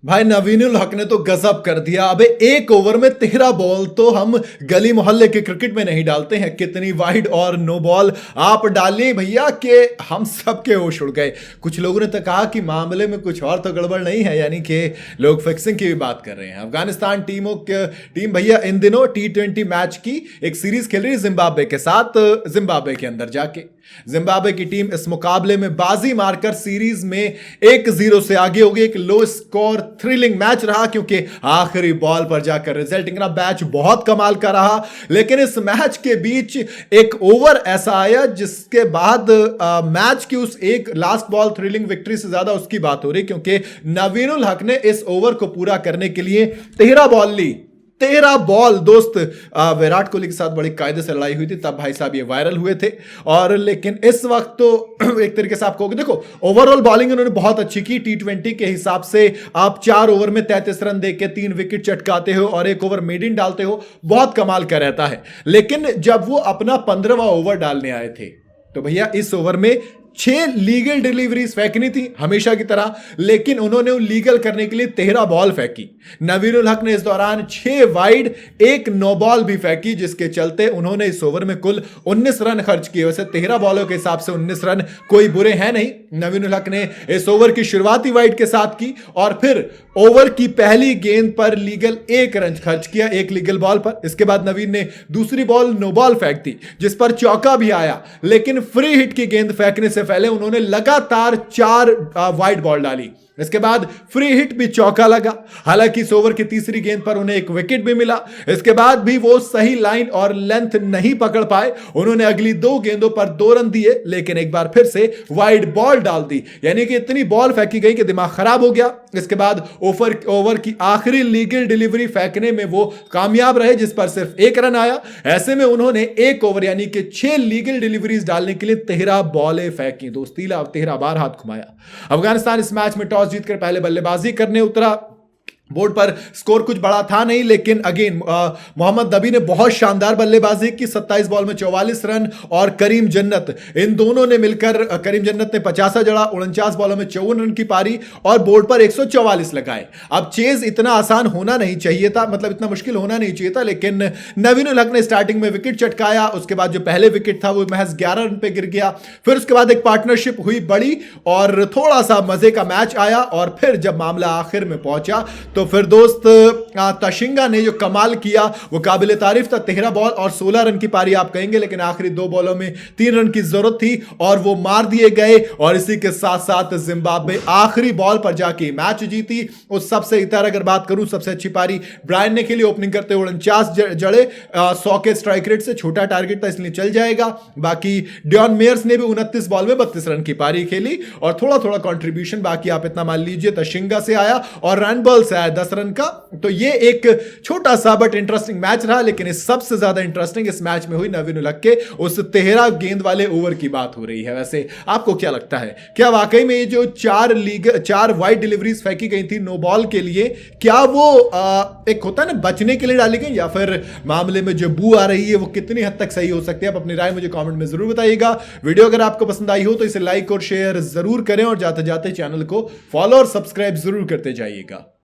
भाई नवीनुल हक ने तो गजब कर दिया। अबे एक ओवर में 13 बॉल तो हम गली मोहल्ले के क्रिकेट में नहीं डालते हैं, कितनी वाइड और नो बॉल आप डाली भैया कि हम सबके होश उड़ गए। कुछ लोगों ने तो कहा कि मामले में कुछ और तो गड़बड़ नहीं है, यानी कि लोग फिक्सिंग की भी बात कर रहे हैं। अफगानिस्तान टीम भैया इन दिनों T20 मैच की एक सीरीज खेल रही है जिम्बाब्वे के साथ, जिम्बाब्वे के अंदर जाके जिम्बाब्वे की टीम इस मुकाबले में बाजी मारकर सीरीज में 1-0 से आगे हो गई। एक लो स्कोर थ्रिलिंग मैच रहा क्योंकि आखिरी बॉल पर जाकर रिजल्ट निकला। मैच बहुत कमाल का रहा, लेकिन इस मैच के बीच एक ओवर ऐसा आया जिसके बाद मैच की उस एक लास्ट बॉल थ्रिलिंग विक्ट्री से ज्यादा उसकी बात हो रही, क्योंकि नवीनुल हक ने इस ओवर को पूरा करने के लिए 13 बॉल ली। 13 बॉल दोस्त। विराट कोहली के साथ बड़ी कायदे से लड़ाई हुई थी, तब भाई साहब ये वायरल हुए थे। और लेकिन इस वक्त तो एक तरीके से आप कहोगे, देखो ओवरऑल बॉलिंग उन्होंने बहुत अच्छी की। T20 के हिसाब से आप 4 ओवर में 33 रन देके 3 विकेट चटकाते हो और 1 ओवर मेडिन डालते हो, बहुत कमाल का रहता है। लेकिन जब वो अपना 15वां ओवर डालने आए थे तो भैया इस ओवर में 6 लीगल डिलीवरीज फेंकनी थी हमेशा की तरह, लेकिन उन्होंने लीगल करने के लिए 13 बॉल फेंकी। नवीनुल हक ने इस दौरान 6 वाइड 1 नो बॉल भी फेंकी, जिसके चलते उन्होंने इस ओवर में कुल 19 रन खर्च किए। वैसे 13 बॉलों के हिसाब से 19 रन कोई बुरे हैं नहीं। नवीनुल हक ने इस ओवर की शुरुआती वाइड के साथ की और फिर ओवर की पहली गेंद पर लीगल 1 रन खर्च किया, 1 लीगल बॉल पर। इसके बाद नवीन ने दूसरी बॉल नो बॉल फेंक दी, जिस पर चौका भी आया, लेकिन फ्री हिट की गेंद फेंकने से पहले उन्होंने लगातार 4 वाइड बॉल डाली। इसके बाद फ्री हिट भी चौका लगा, हालांकि इस ओवर की तीसरी गेंद पर उन्हें 1 विकेट भी मिला। इसके बाद भी वो सही लाइन और लेंथ नहीं पकड़ पाए। उन्होंने अगली 2 गेंदों पर 2 रन दिए, लेकिन एक बार फिर से वाइड बॉल डाल दी, यानी कि इतनी बॉल फेंकी गई कि दिमाग खराब हो गया। इसके बाद ओवर की आखिरी लीगल डिलीवरी फेंकने में वो कामयाब रहे, जिस पर सिर्फ 1 रन आया। ऐसे में उन्होंने 1 ओवर यानी कि 6 लीगल डिलीवरीज डालने के लिए 13 बॉलें फेंकी। दोस्ती 13 बार हाथ घुमाया। अफगानिस्तान इस मैच में टॉस जीतकर पहले बल्लेबाजी करने उतरा। बोर्ड पर स्कोर कुछ बड़ा था नहीं, लेकिन अगेन मोहम्मद नबी ने बहुत शानदार बल्लेबाजी की। 27 बॉल में 44 रन और करीम जन्नत, इन दोनों ने मिलकर करीम जन्नत ने 50 जड़ा, 49 बॉलों में 54 रन की पारी और बोर्ड पर 144 लगाए। अब चेज इतना आसान होना नहीं चाहिए था, मतलब इतना मुश्किल होना नहीं चाहिए था, लेकिन नवीनुल हक ने स्टार्टिंग में विकेट चटकाया। उसके बाद जो पहले विकेट था वो महज 11 रन पे गिर गया। फिर उसके बाद एक पार्टनरशिप हुई बड़ी और थोड़ा सा मजे का मैच आया। और फिर जब मामला आखिर में पहुंचा तो फिर दोस्त तशिंगा ने जो कमाल किया वो काबिल तारीफ था। 13 बॉल और 16 रन की पारी आप कहेंगे, लेकिन आखिरी 2 बॉलों में 3 रन की जरूरत थी और वो मार दिए गए। और इसी के साथ साथ जिम्बाब्वे आखिरी बॉल पर जाके मैच जीती। उस सबसे इतर अगर बात करूं, सबसे अच्छी पारी ब्रायन ने खेली, ओपनिंग करते हुए 49 जड़े, 100 के स्ट्राइक रेट से, छोटा टारगेट था इसलिए चल जाएगा। बाकी डियॉन मेयर्स ने भी 29 बॉल में 32 रन की पारी खेली और थोड़ा थोड़ा कंट्रीब्यूशन बाकी आप इतना मान लीजिए तशिंगा से आया और रन बॉल से 10 रन का। तो ये एक छोटा सा बट इंटरेस्टिंग मैच रहा, लेकिन इस सबसे ज्यादा इंटरेस्टिंग इस मैच में हुई नवीनुल हक के उस 13 गेंद वाले ओवर की बात हो रही है। वैसे आपको क्या लगता है, क्या वाकई में ये जो 4 वाइड डिलीवरीज फेंकी गई थी नो बॉल के लिए, क्या वो एक होता है ना बचने के लिए डाली गई, या फिर मामले में जो बू आ रही है वो कितनी हद तक सही हो सकती है? आप अपनी राय मुझे कमेंट में जरूर बताइएगा। वीडियो अगर आपको पसंद आई हो तो इसे लाइक और शेयर जरूर करें और जाते जाते चैनल को फॉलो और सब्सक्राइब जरूर करते जाइएगा।